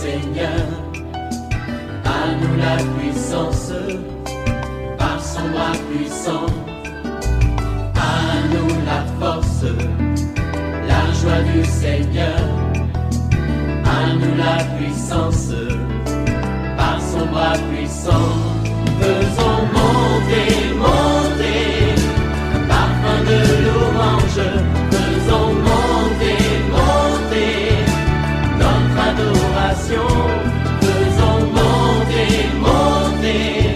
Seigneur. À nous la puissance, par son bras puissant. À nous la force, la joie du Seigneur. À nous la puissance, par son bras puissant. Faisons monter, monter, parfum de louange. Faisons monter, monter, notre adoration. Faisons monter, monter,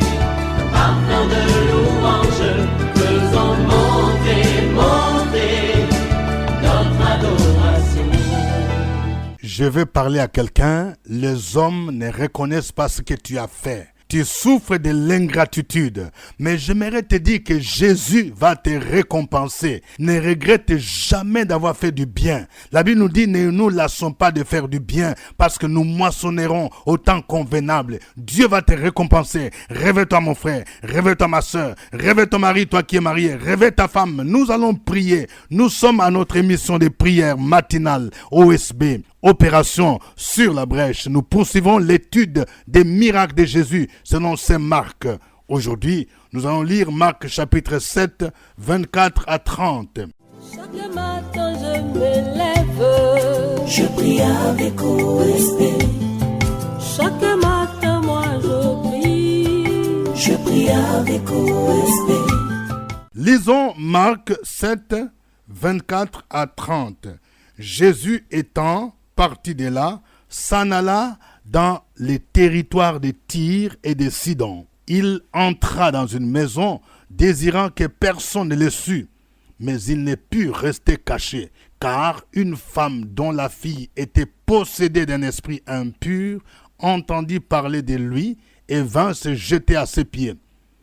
parfum de louange. Faisons monter, monter, notre adoration. Je veux parler à quelqu'un. Les hommes ne reconnaissent pas ce que tu as fait. Tu souffres de l'ingratitude, mais j'aimerais te dire que Jésus va te récompenser. Ne regrette jamais d'avoir fait du bien. La Bible nous dit, ne nous lassons pas de faire du bien, parce que nous moissonnerons au temps convenable. Dieu va te récompenser. Réveille-toi mon frère, réveille-toi ma soeur, réveille ton mari, toi qui es marié, réveille ta femme. Nous allons prier. Nous sommes à notre émission de prière matinale, OSB. Opération sur la brèche. Nous poursuivons l'étude des miracles de Jésus selon Saint Marc. Aujourd'hui, nous allons lire Marc chapitre 7, 24 à 30. Chaque matin je me lève, je prie avec OSB. chaque matin moi je prie, Je prie avec OSB. Lisons Marc 7, 24 à 30. Jésus étant parti de là, s'en alla dans les territoires de Tyr et de Sidon. Il entra dans une maison, désirant que personne ne le sût. Mais il ne put rester caché, car une femme dont la fille était possédée d'un esprit impur entendit parler de lui et vint se jeter à ses pieds.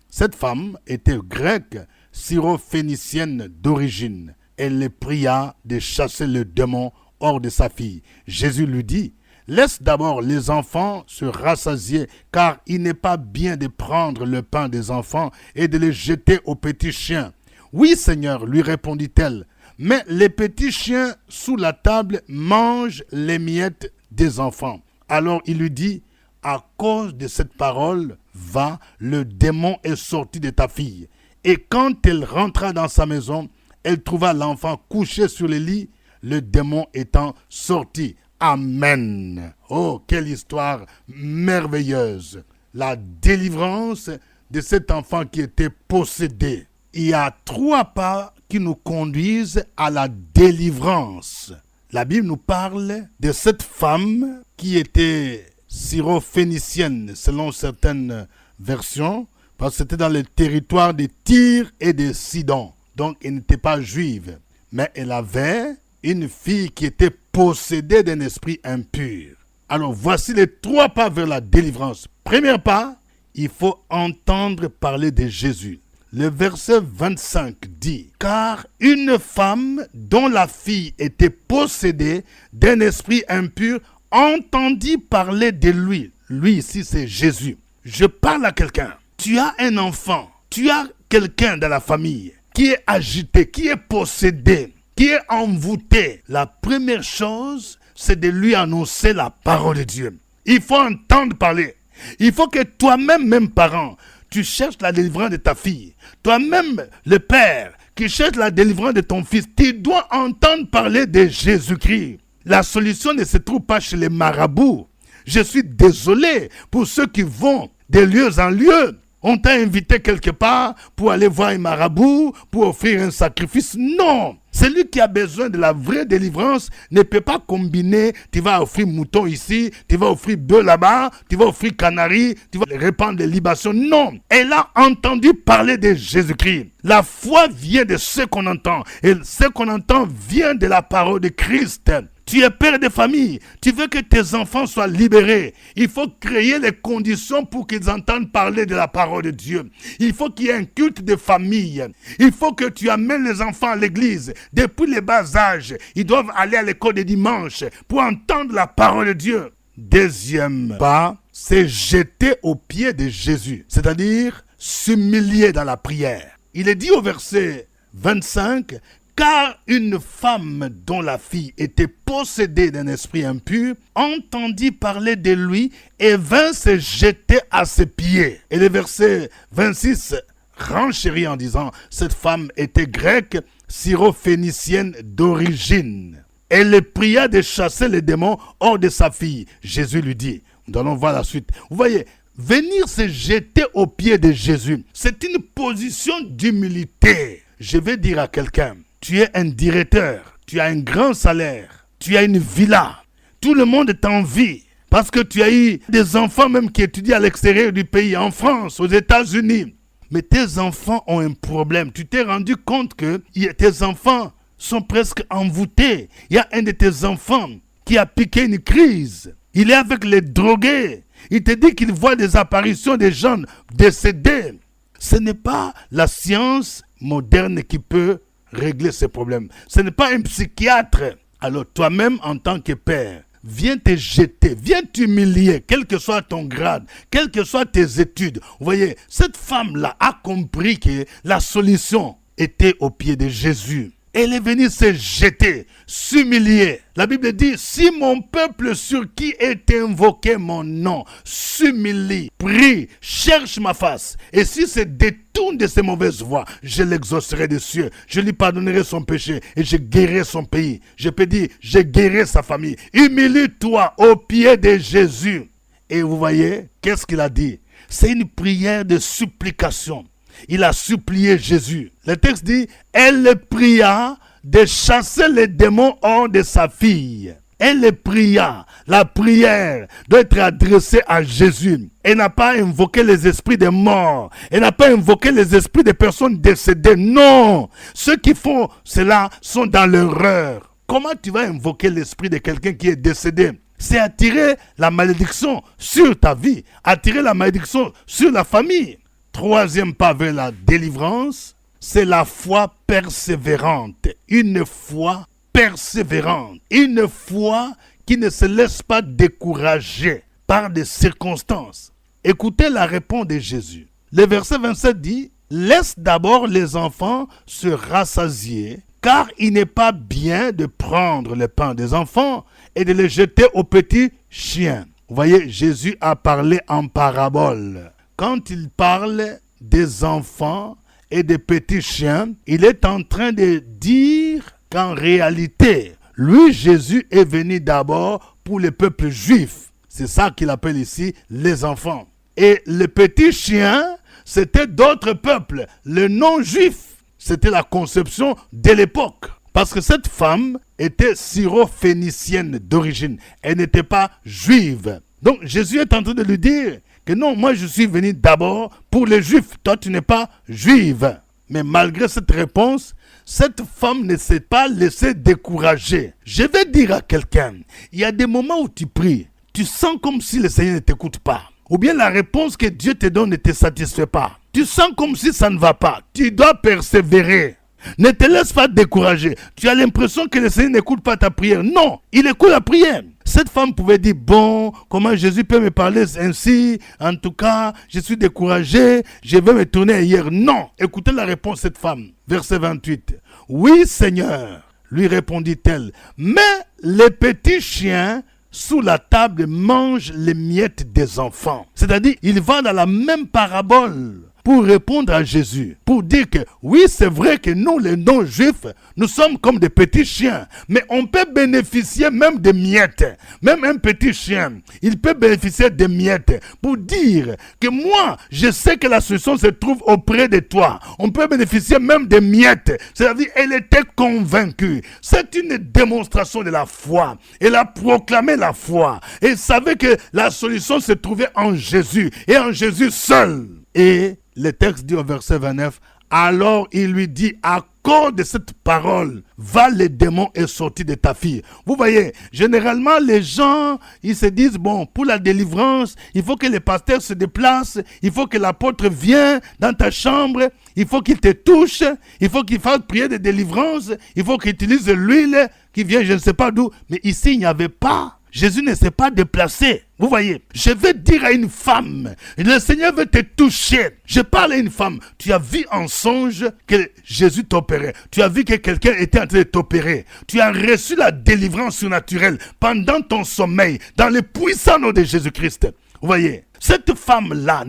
Cette femme était grecque, syrophénicienne d'origine. Elle le pria de chasser le démon hors de sa fille. Jésus lui dit, « Laisse d'abord les enfants se rassasier, car il n'est pas bien de prendre le pain des enfants et de le jeter aux petits chiens. » « Oui, Seigneur, lui répondit-elle, mais les petits chiens sous la table mangent les miettes des enfants. » Alors il lui dit, « À cause de cette parole, va, le démon est sorti de ta fille. » Et quand elle rentra dans sa maison, elle trouva l'enfant couché sur le lit, le démon étant sorti. Amen. Oh, quelle histoire merveilleuse. La délivrance de cet enfant qui était possédé. Il y a 3 pas qui nous conduisent à la délivrance. La Bible nous parle de cette femme qui était syrophénicienne selon certaines versions, parce que c'était dans le territoire de Tyr et de Sidon. Donc, elle n'était pas juive. Mais elle avait une fille qui était possédée d'un esprit impur. Alors, voici les 3 pas vers la délivrance. Premier pas, il faut entendre parler de Jésus. Le verset 25 dit, « Car une femme dont la fille était possédée d'un esprit impur entendit parler de lui. » Lui ici, c'est Jésus. Je parle à quelqu'un. Tu as un enfant, tu as quelqu'un dans la famille qui est agité, qui est possédé, qui est envoûté. La première chose, c'est de lui annoncer la parole de Dieu. Il faut entendre parler. Il faut que toi-même, même parent, tu cherches la délivrance de ta fille. Toi-même, le père, qui cherche la délivrance de ton fils, tu dois entendre parler de Jésus-Christ. La solution ne se trouve pas chez les marabouts. Je suis désolé pour ceux qui vont de lieu en lieu. On t'a invité quelque part pour aller voir un marabout, pour offrir un sacrifice. Non! Celui qui a besoin de la vraie délivrance ne peut pas combiner. Tu vas offrir mouton ici, tu vas offrir bœuf là-bas, tu vas offrir canari, tu vas répandre des libations. Non! Elle a entendu parler de Jésus-Christ. La foi vient de ce qu'on entend. Et ce qu'on entend vient de la parole de Christ. Tu es père de famille, tu veux que tes enfants soient libérés. Il faut créer les conditions pour qu'ils entendent parler de la parole de Dieu. Il faut qu'il y ait un culte de famille. Il faut que tu amènes les enfants à l'église. Depuis les bas âges, ils doivent aller à l'école de dimanche pour entendre la parole de Dieu. Deuxième pas, c'est jeter aux pieds de Jésus, c'est-à-dire s'humilier dans la prière. Il est dit au verset 25, Car une femme dont la fille était possédée d'un esprit impur entendit parler de lui et vint se jeter à ses pieds. Et le verset 26 renchérit en disant, cette femme était grecque, syrophénicienne d'origine. Elle pria de chasser les démons hors de sa fille. Jésus lui dit, nous allons voir la suite. Vous voyez, venir se jeter aux pieds de Jésus, c'est une position d'humilité. Je vais dire à quelqu'un, tu es un directeur, tu as un grand salaire, tu as une villa, tout le monde t'envie parce que tu as eu des enfants même qui étudient à l'extérieur du pays, en France, aux États-Unis. Mais tes enfants ont un problème. Tu t'es rendu compte que tes enfants sont presque envoûtés. Il y a un de tes enfants qui a piqué une crise. Il est avec les drogués. Il te dit qu'il voit des apparitions des gens décédés. Ce n'est pas la science moderne qui peut régler ces problèmes. Ce n'est pas un psychiatre. Alors toi-même en tant que père, viens te jeter, viens t'humilier, quel que soit ton grade, quelles que soient tes études. Vous voyez, cette femme-là a compris que la solution était aux pieds de Jésus. Elle est venue se jeter, s'humilier. La Bible dit, si mon peuple sur qui est invoqué mon nom s'humilie, prie, cherche ma face, et si se détourne de ses mauvaises voies, je l'exaucerai des cieux, je lui pardonnerai son péché et je guérirai son pays. Je peux dire, je guérirai sa famille. Humilie-toi aux pieds de Jésus. Et vous voyez, qu'est-ce qu'il a dit? C'est une prière de supplication. Il a supplié Jésus. Le texte dit, elle pria de chasser les démons hors de sa fille. Elle pria. La prière doit être adressée à Jésus. Elle n'a pas invoqué les esprits des morts. Elle n'a pas invoqué les esprits des personnes décédées. Non. Ceux qui font cela sont dans l'erreur. Comment tu vas invoquer l'esprit de quelqu'un qui est décédé? C'est attirer la malédiction sur ta vie. Attirer la malédiction sur la famille. Troisième pas vers la délivrance, c'est la foi persévérante. Une foi persévérante. Une foi qui ne se laisse pas décourager par des circonstances. Écoutez la réponse de Jésus. Le verset 27 dit, « Laisse d'abord les enfants se rassasier, car il n'est pas bien de prendre le pain des enfants et de les jeter aux petits chiens. » Vous voyez, Jésus a parlé en parabole. Quand il parle des enfants et des petits chiens, il est en train de dire qu'en réalité, lui, Jésus, est venu d'abord pour le peuple juif. C'est ça qu'il appelle ici les enfants. Et les petits chiens, c'était d'autres peuples, les non-juifs. C'était la conception de l'époque. Parce que cette femme était syrophénicienne d'origine. Elle n'était pas juive. Donc Jésus est en train de lui dire que non, moi je suis venu d'abord pour les juifs, toi tu n'es pas juive. Mais malgré cette réponse, cette femme ne s'est pas laissée décourager. Je vais dire à quelqu'un, il y a des moments où tu pries, tu sens comme si le Seigneur ne t'écoute pas. Ou bien la réponse que Dieu te donne ne te satisfait pas. Tu sens comme si ça ne va pas. Tu dois persévérer. Ne te laisse pas décourager. Tu as l'impression que le Seigneur n'écoute pas ta prière. Non, il écoute la prière. Cette femme pouvait dire, bon, comment Jésus peut me parler ainsi? En tout cas, je suis découragé, je vais me tourner ailleurs. Non, écoutez la réponse de cette femme. Verset 28. Oui, Seigneur, lui répondit-elle, mais les petits chiens sous la table mangent les miettes des enfants. C'est-à-dire, il va dans la même parabole pour répondre à Jésus, pour dire que oui, c'est vrai que nous, les non-juifs, nous sommes comme des petits chiens, mais on peut bénéficier même des miettes. Même un petit chien, il peut bénéficier des miettes pour dire que moi, je sais que la solution se trouve auprès de toi. On peut bénéficier même des miettes. C'est-à-dire, elle était convaincue. C'est une démonstration de la foi. Elle a proclamé la foi. Elle savait que la solution se trouvait en Jésus et en Jésus seul. Et le texte dit au verset 29, alors il lui dit, à cause de cette parole, va le démon est sorti de ta fille. Vous voyez, généralement les gens, ils se disent, bon, pour la délivrance, il faut que le pasteur se déplace, il faut que l'apôtre vienne dans ta chambre, il faut qu'il te touche, il faut qu'il fasse prier de délivrance, il faut qu'il utilise l'huile qui vient je ne sais pas d'où. Mais ici, il n'y avait pas Jésus ne s'est pas déplacé. Vous voyez, je vais dire à une femme, le Seigneur veut te toucher. Je parle à une femme, tu as vu en songe que Jésus t'opérait. Tu as vu que quelqu'un était en train de t'opérer. Tu as reçu la délivrance surnaturelle pendant ton sommeil, dans le puissant nom de Jésus-Christ. Vous voyez, cette femme-là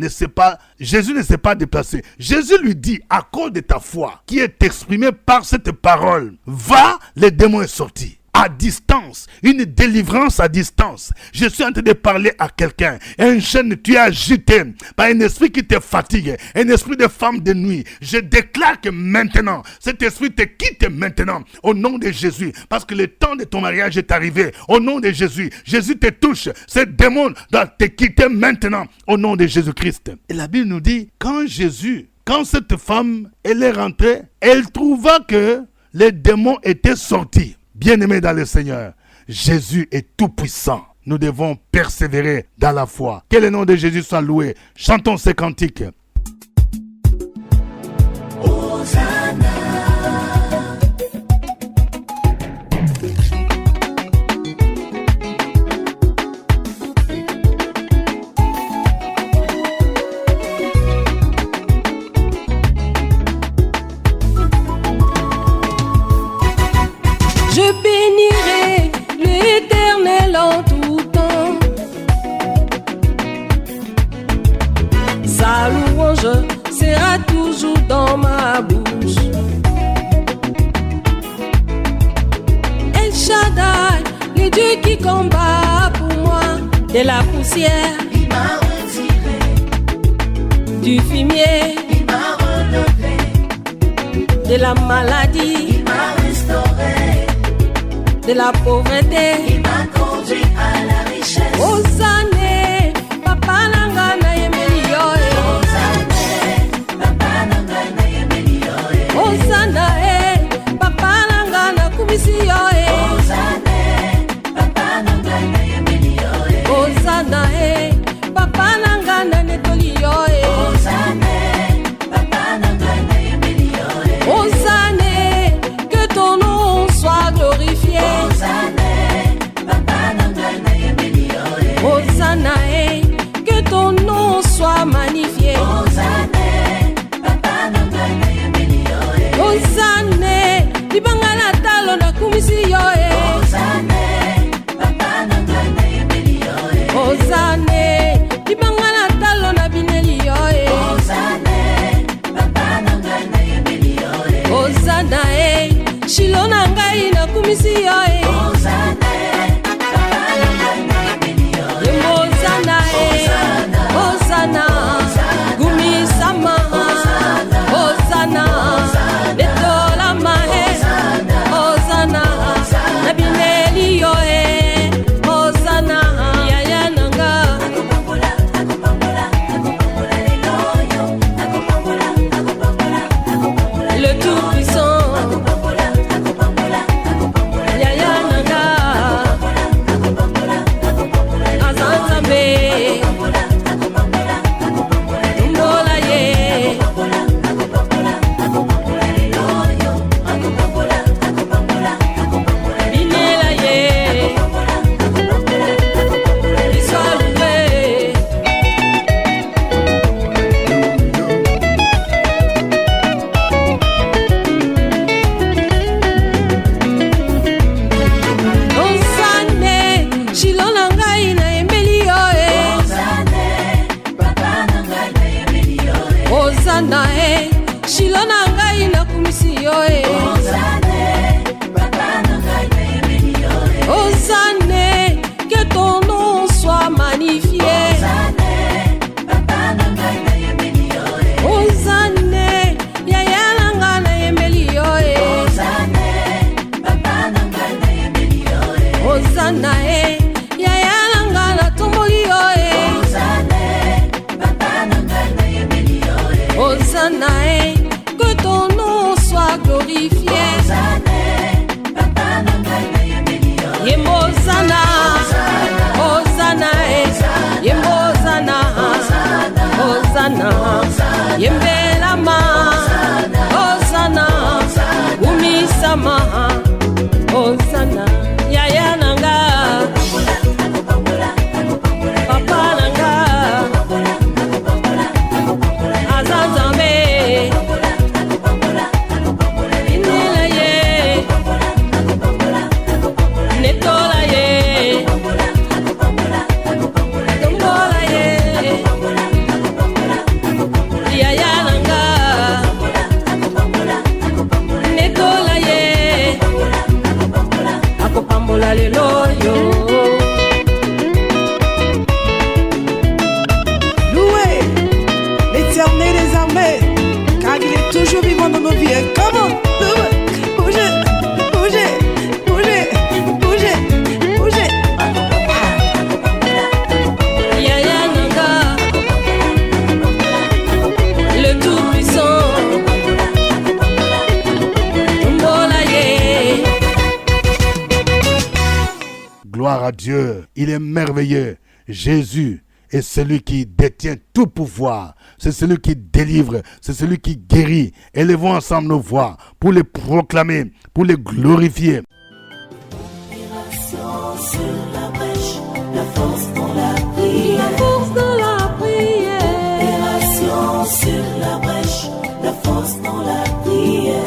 Jésus ne s'est pas déplacé. Jésus lui dit, à cause de ta foi, qui est exprimée par cette parole, va, le démon est sorti. À distance, une délivrance à distance. Je suis en train de parler à quelqu'un. Un chaîne, tu es agité par un esprit qui te fatigue, un esprit de femme de nuit. Je déclare que maintenant, cet esprit te quitte maintenant, au nom de Jésus, parce que le temps de ton mariage est arrivé. Au nom de Jésus, Jésus te touche. Ce démon doit te quitter maintenant, au nom de Jésus-Christ. Et la Bible nous dit, quand cette femme, elle est rentrée, elle trouva que les démons étaient sortis. Bien-aimés dans le Seigneur, Jésus est tout puissant. Nous devons persévérer dans la foi. Que le nom de Jésus soit loué. Chantons ces cantiques. Je bénirai l'Éternel en tout temps. Sa louange sera toujours dans ma bouche. El Shaddai, le Dieu qui combat pour moi. De la poussière, Il m'a retiré, du fumier, il m'a relevé, de la maladie, il m'a restauré, de la pauvreté. il m'a conduit à la richesse. Osane, papa nanga na yemeli yo e. Hosanna, papa nanga na yemeli yo e. Osana e, papa nanga na kumisi yo e. Hosanna, papa nanga na yemeli yo e. Osana e, papa nanga na netoli yo e. Hosanna, papa nanga na yemeli yo e. Osane, que ton nom soit glorifié. Hosanna, papa nanga na yemeli yo e. Osana e, que ton nom soit magnifié. Hosanna, papa nanga na yemeli yo e. Osane, libanga na talo na kumisi yo e. Hosanna, papa nanga na yemeli yo e. Osane, libanga na talo na bineli yo e. Hosanna, papa nanga na yemeli yo e. Osana e, shilo na ngai na kumisi yo e. Hosanna, papa nanga na yemeli yo e. Yembo Osana e, Osana, gumi sama, Osana, netola mahe, Osana, na bineli yo e, Osana, yaya nanga. Akopambola, akopambola, akopambola lelo yo. Akopambola, akopambola, akopambola Le Tout-Puissant, akopambola, akopambola, akopambola yaya nanga, akopambola, akopambola Azanzambe, akopambola, akopambola, akopambola Mbola ye, akopambola, akopambola, akopambola lelo yo. Akopambola, akopambola, akopambola binela ye, akopambola, akopambola, akopambola Sois loué. Osane, shilo na ngai na embeli yo e. Hosanna, papa nanga na yemeli yo e. Osana e, shilo na ngai na kumisi yo e. Hosanna, papa nanga na yemeli yo e. Osane, que ton nom soit magnifié. Hosanna, papa nanga na yemeli yo e. Osane, yaya nanga na embeli yo e. Hosanna, papa nanga na yemeli yo e. Osana e, yaya nanga na tomboli yo e. Hosanna, papa nanga na yemeli yo e. Osana e, que ton nom soit glorifié. Hosanna, papa nanga na yemeli yo e. Yembo Osana, Osana e, Yembo Osana, Osana, Yembelama, Osana, Umisama, Osana, Yaya Nanga. lokola lelo yo. Louez l'Éternel des armées, car il est toujours vivant dans nos vies. Comment? Bougez, bougez, bougez, bougez, bougez. Yaya Nanga, le tout-puissant. Mbolaye. Gloire à Dieu, il est merveilleux. Jésus est celui qui détient tout pouvoir. C'est celui qui délivre, c'est celui qui guérit. Élevons ensemble nos voix pour les proclamer, pour les glorifier. Opération sur la brèche, la force dans la La prière. force de la prière. Opération sur la brèche, la force dans la prière.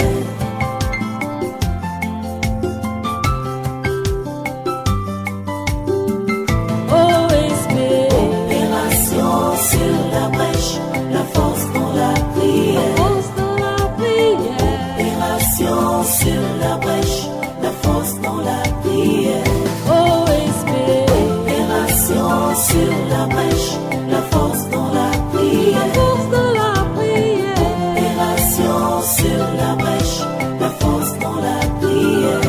OSB. Opération sur la brèche, la force dans la prière. Force de la prière. Opération sur la brèche, la force dans la prière. OSB. Opération sur la brèche, la force dans la La prière. force de la prière. Opération sur la brèche, la force dans la prière.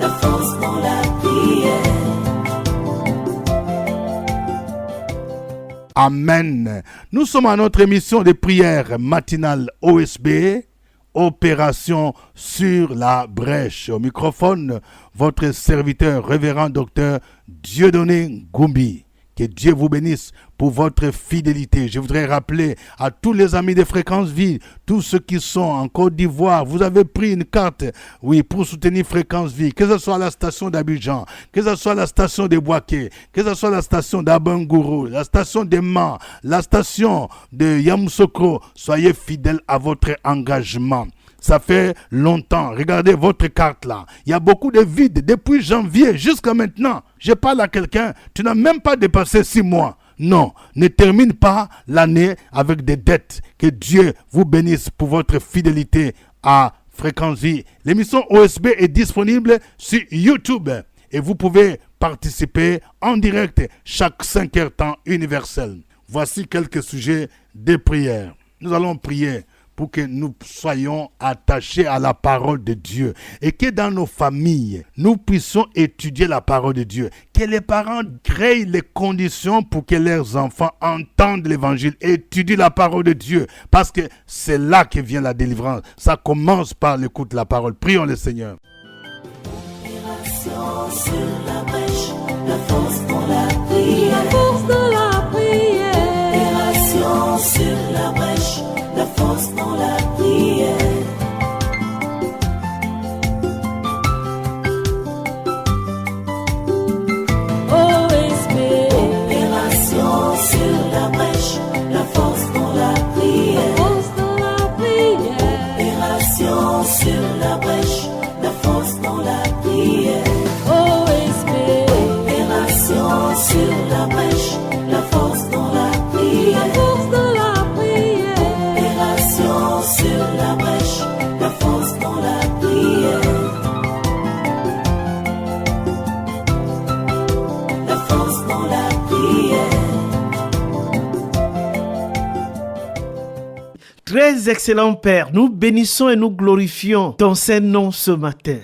La force dans la prière. Amen. Nous sommes à notre émission de prière matinale OSB, Opération sur la brèche. Au microphone, votre serviteur, révérend docteur Dieudonné Goumbi. Que Dieu vous bénisse pour votre fidélité. Je voudrais rappeler à tous les amis de Fréquence Vie, tous ceux qui sont en Côte d'Ivoire, vous avez pris une carte, oui, pour soutenir Fréquence Vie, que ce soit la station d'Abidjan, que ce soit la station de Boaké, que ce soit la station d'Abangourou, la station de Man, la station de Yamoussoukro. Soyez fidèles à votre engagement. Ça fait longtemps. Regardez votre carte là. Il y a beaucoup de vide depuis janvier jusqu'à maintenant. Je parle à quelqu'un. Tu n'as même pas dépassé 6 mois. Non, ne termine pas l'année avec des dettes. Que Dieu vous bénisse pour votre fidélité à Fréquence Vie. L'émission OSB est disponible sur YouTube et vous pouvez participer en direct chaque 5 heures temps universel. Voici quelques sujets de prière. Nous allons prier pour que nous soyons attachés à la parole de Dieu et que dans nos familles, nous puissions étudier la parole de Dieu. Que les parents créent les conditions pour que leurs enfants entendent l'évangile, étudient la parole de Dieu, parce que c'est là que vient la délivrance. Ça commence par l'écoute de la parole. Prions le Seigneur. Opération sur la brèche, la force dans la La prière. force de la prière. Opération sur la brèche, la force dans la prière. OSB. Opération sur la brèche, la force dans la prière. Force de la prière. Opération sur la brèche, la force dans la prière. OSB. Opération sur la brèche, la force dans la La prière. force de la prière. Opération sur la brèche, la force dans la prière. La force dans la prière. Très excellent Père, nous bénissons et nous glorifions ton Saint-Nom ce matin.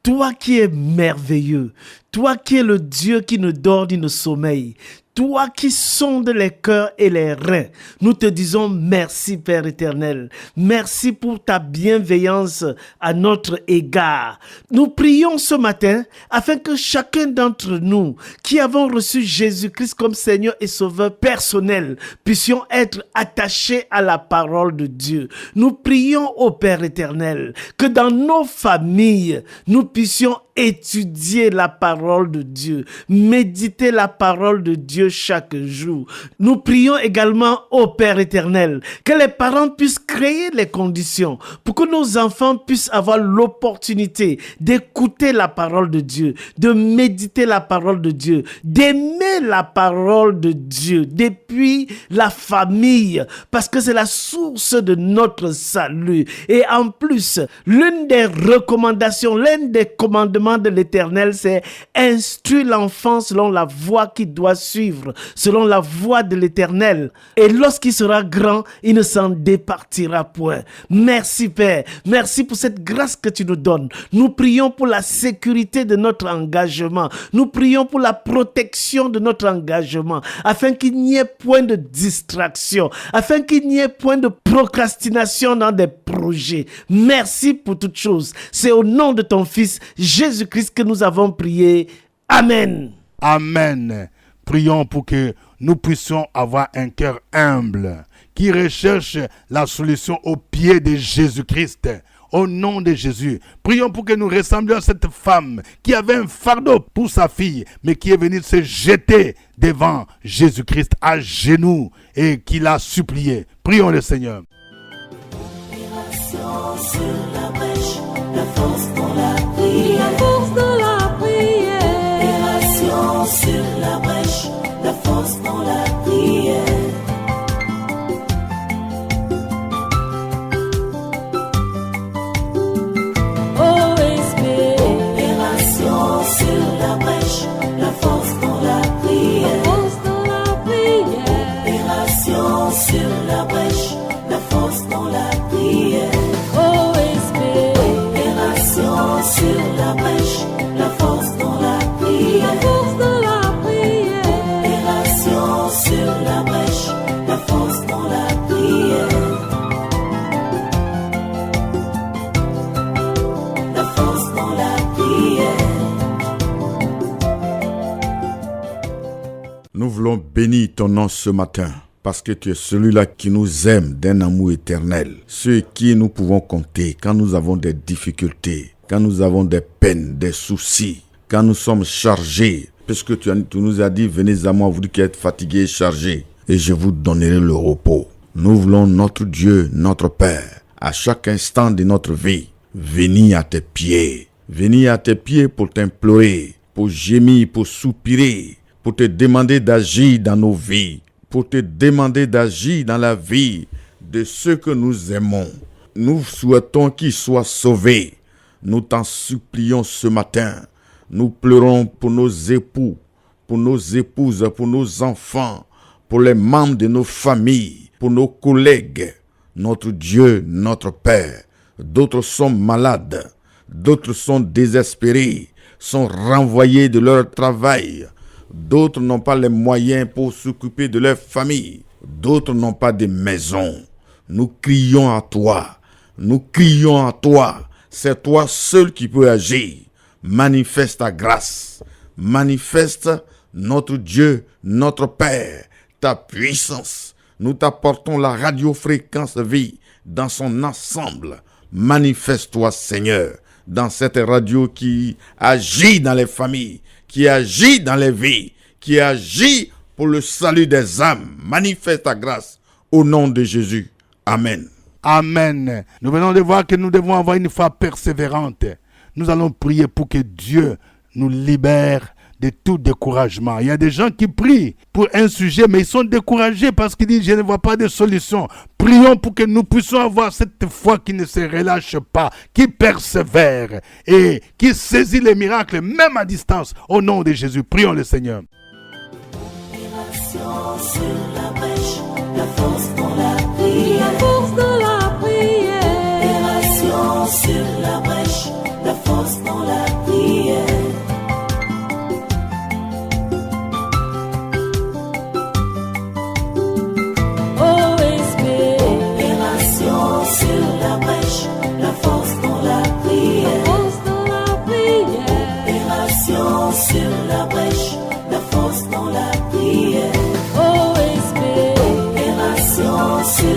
Toi qui es merveilleux, toi qui es le Dieu qui ne dort ni ne sommeille, toi qui sondes les cœurs et les reins, nous te disons merci Père éternel. Merci pour ta bienveillance à notre égard. Nous prions ce matin afin que chacun d'entre nous qui avons reçu Jésus-Christ comme Seigneur et Sauveur personnel puissions être attachés à la parole de Dieu. Nous prions au Père éternel que dans nos familles, nous puissions étudier la parole de Dieu, méditer la parole de Dieu Dieu chaque jour. Nous prions également au Père éternel que les parents puissent créer les conditions pour que nos enfants puissent avoir l'opportunité d'écouter la parole de Dieu, de méditer la parole de Dieu, d'aimer la parole de Dieu depuis la famille, parce que c'est la source de notre salut. Et en plus, l'une des recommandations, l'un des commandements de l'Éternel, c'est instruire l'enfant selon la voie qu'il doit suivre, selon la voie de l'Éternel. Et lorsqu'il sera grand, il ne s'en départira point. Merci Père, merci pour cette grâce que tu nous donnes. Nous prions pour la sécurité de notre engagement. Nous prions pour la protection de notre engagement, afin qu'il n'y ait point de distraction, afin qu'il n'y ait point de procrastination dans des projets. Merci pour toutes choses. C'est au nom de ton Fils Jésus-Christ que nous avons prié. Amen. Amen. Prions pour que nous puissions avoir un cœur humble qui recherche la solution au pied de Jésus-Christ. Au nom de Jésus, prions pour que nous ressemblions à cette femme qui avait un fardeau pour sa fille, mais qui est venue se jeter devant Jésus-Christ à genoux et qui l'a supplié. Prions le Seigneur. Sur la brèche, la force pour la prière. La force de la prière. Opération sur la brèche, la force pour la prière. OSP. Opération sur la brèche, la force pour la prière. La force de la prière. Opération sur la brèche, la force pour la prière. OSP. Opération sur la brèche, la force pour la prière. La force de la prière. Opération sur la brèche, la force pour la prière. La force pour la prière. Nous voulons bénir ton nom ce matin, parce que tu es celui-là qui nous aime d'un amour éternel. Sur qui nous pouvons compter quand nous avons des difficultés, quand nous avons des peines, des soucis, quand nous sommes chargés. Puisque tu nous as dit, venez à moi, vous qui êtes fatigués et chargés, et je vous donnerai le repos. Nous voulons notre Dieu, notre Père, à chaque instant de notre vie, venir à tes pieds. Venir à tes pieds pour t'implorer, pour gémir, pour soupirer, pour te demander d'agir dans nos vies, pour te demander d'agir dans la vie de ceux que nous aimons. Nous souhaitons qu'ils soient sauvés. Nous t'en supplions ce matin. Nous pleurons pour nos époux, pour nos épouses, pour nos enfants, pour les membres de nos familles, pour nos collègues. Notre Dieu, notre Père. D'autres sont malades, d'autres sont désespérés, sont renvoyés de leur travail. D'autres n'ont pas les moyens pour s'occuper de leur famille. D'autres n'ont pas de maison. Nous crions à toi. Nous crions à toi. C'est toi seul qui peux agir. Manifeste ta grâce. Manifeste notre Dieu, notre Père, ta puissance. Nous t'apportons la radiofréquence vie dans son ensemble. Manifeste-toi, Seigneur, dans cette radio qui agit dans les familles, qui agit dans les vies, qui agit pour le salut des âmes. Manifeste ta grâce au nom de Jésus. Amen. Amen. Nous venons de voir que nous devons avoir une foi persévérante. Nous allons prier pour que Dieu nous libère de tout découragement. Il y a des gens qui prient pour un sujet, mais ils sont découragés parce qu'ils disent « je ne vois pas de solution ». Prions pour que nous puissions avoir cette foi qui ne se relâche pas, qui persévère et qui saisit les miracles, même à distance, au nom de Jésus. Prions le Seigneur. Opération sur la brèche, la force pour la prière. La force de la prière. Opération sur la brèche, la force pour la prière. OSP. Opération sur la brèche, la force pour la prière. La force de la prière. Opération sur la brèche, la force pour la prière. OSP. Opération sur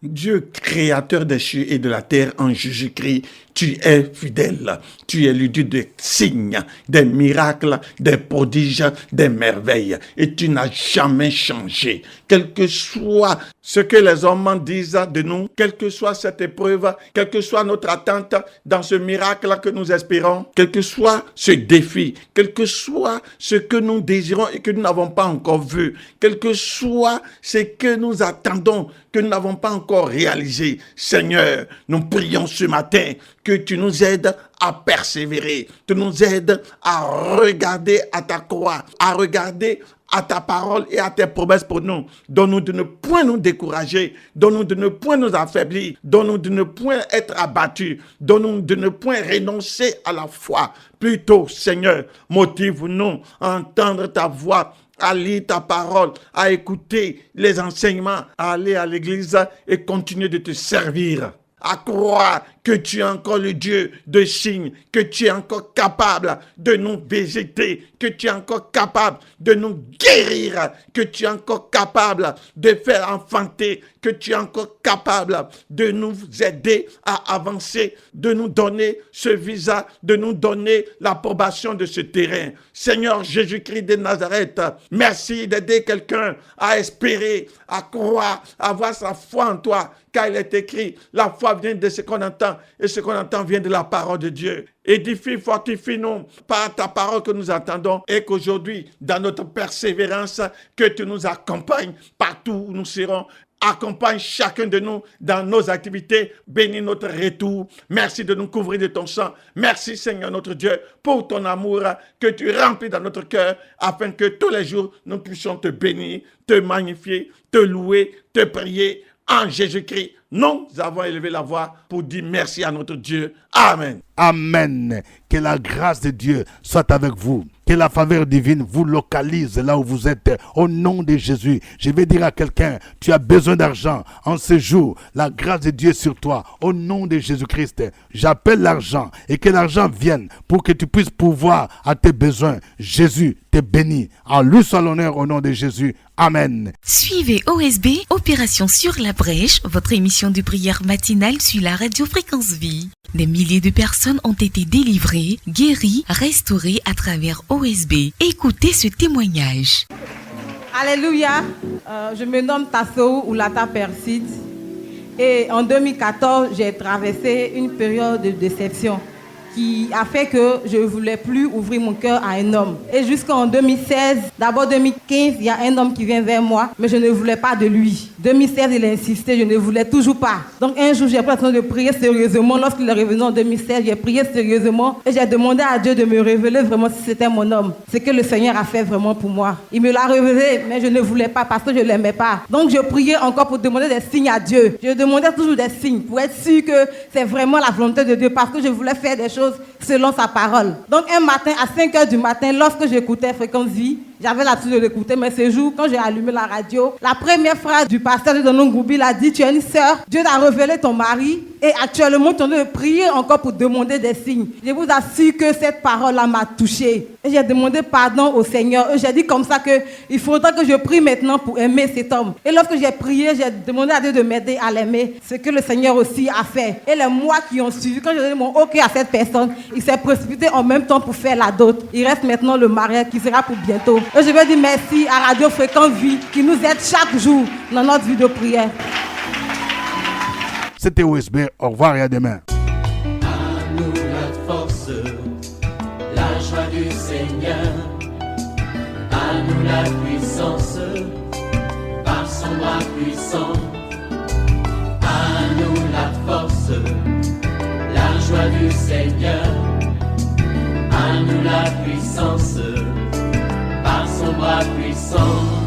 Dieu créateur des cieux et de la terre en Jésus-Christ, tu es fidèle. Tu es le Dieu des signes, des miracles, des prodiges, des merveilles. Et tu n'as jamais changé. Quel que soit ce que les hommes disent de nous, quelle que soit cette épreuve, quelle que soit notre attente dans ce miracle que nous espérons, quel que soit ce défi, quel que soit ce que nous désirons et que nous n'avons pas encore vu, quel que soit ce que nous attendons, que nous n'avons pas encore réalisé, Seigneur, nous prions ce matin que tu nous aides à persévérer, tu nous aides à regarder à ta croix, à regarder à ta parole et à tes promesses pour nous. Donne-nous de ne point nous décourager, donne-nous de ne point nous affaiblir, donne-nous de ne point être abattus, donne-nous de ne point renoncer à la foi. Plutôt, Seigneur, motive-nous à entendre ta voix, à lire ta parole, à écouter les enseignements, à aller à l'église et continuer de te servir. À croire que tu es encore le Dieu de signes, que tu es encore capable de nous visiter, que tu es encore capable de nous guérir, que tu es encore capable de faire enfanter, que tu es encore capable de nous aider à avancer, de nous donner ce visa, de nous donner l'approbation de ce terrain. Seigneur Jésus-Christ de Nazareth, merci d'aider quelqu'un à espérer, à croire, à avoir sa foi en toi, car il est écrit, la foi vient de ce qu'on entend, et ce qu'on entend vient de la parole de Dieu. Édifie, fortifie-nous par ta parole que nous entendons, et qu'aujourd'hui, dans notre persévérance, que tu nous accompagnes partout où nous serons. Accompagne chacun de nous dans nos activités. Bénis notre retour. Merci de nous couvrir de ton sang. Merci Seigneur notre Dieu pour ton amour que tu remplis dans notre cœur afin que tous les jours nous puissions te bénir, te magnifier, te louer, te prier. En Jésus-Christ, nous avons élevé la voix pour dire merci à notre Dieu. Amen. Amen. Que la grâce de Dieu soit avec vous. Que la faveur divine vous localise là où vous êtes. Au nom de Jésus, je vais dire à quelqu'un, tu as besoin d'argent. En ce jour, la grâce de Dieu est sur toi. Au nom de Jésus-Christ, j'appelle l'argent et que l'argent vienne pour que tu puisses pourvoir à tes besoins. Jésus te bénit. En lui soit l'honneur au nom de Jésus. Amen. Suivez OSB, Opération sur la brèche, votre émission de prière matinale sur la radio Fréquence Vie. Des milliers de personnes ont été délivrées, guéries, restaurées à travers OSB. Écoutez ce témoignage. Alléluia. Je me nomme Tassou Oulata Perside. Et en 2014, j'ai traversé une période de déception qui a fait que je ne voulais plus ouvrir mon cœur à un homme. Et jusqu'en 2016, d'abord 2015, il y a un homme qui vient vers moi, mais je ne voulais pas de lui. 2016, il a insisté, je ne voulais toujours pas. Donc un jour, j'ai pris le temps de prier sérieusement. Lorsqu'il est revenu en 2016, j'ai prié sérieusement et j'ai demandé à Dieu de me révéler vraiment si c'était mon homme. Ce que le Seigneur a fait vraiment pour moi. Il me l'a révélé, mais je ne voulais pas parce que je ne l'aimais pas. Donc je priais encore pour demander des signes à Dieu. Je demandais toujours des signes pour être sûr que c'est vraiment la volonté de Dieu parce que je voulais faire des choses selon sa parole. Donc un matin, à 5h du matin, lorsque j'écoutais Fréquence Vie, j'avais l'habitude de l'écouter, mais ce jour, quand j'ai allumé la radio, la première phrase du pasteur de Donon Goubi a dit, tu es une sœur, Dieu t'a révélé ton mari, et actuellement, tu es en train de prier encore pour demander des signes. Je vous assure que cette parole-là m'a touchée. Et j'ai demandé pardon au Seigneur. Et j'ai dit comme ça qu'il faudra que je prie maintenant pour aimer cet homme. Et lorsque j'ai prié, j'ai demandé à Dieu de m'aider à l'aimer. Ce que le Seigneur aussi a fait. Et les mois qui ont suivi, quand j'ai donné mon OK à cette personne, il s'est précipité en même temps pour faire la dot. Il reste maintenant le mariage qui sera pour bientôt. Et je veux dire merci à Radio Fréquence Vie qui nous aide chaque jour dans notre vie de prière. C'était OSB. Au revoir et à demain. À nous la force, la joie du Seigneur. À nous la puissance, par son bras puissant. À nous la force, la joie du Seigneur. À nous la puissance, par son bras puissant.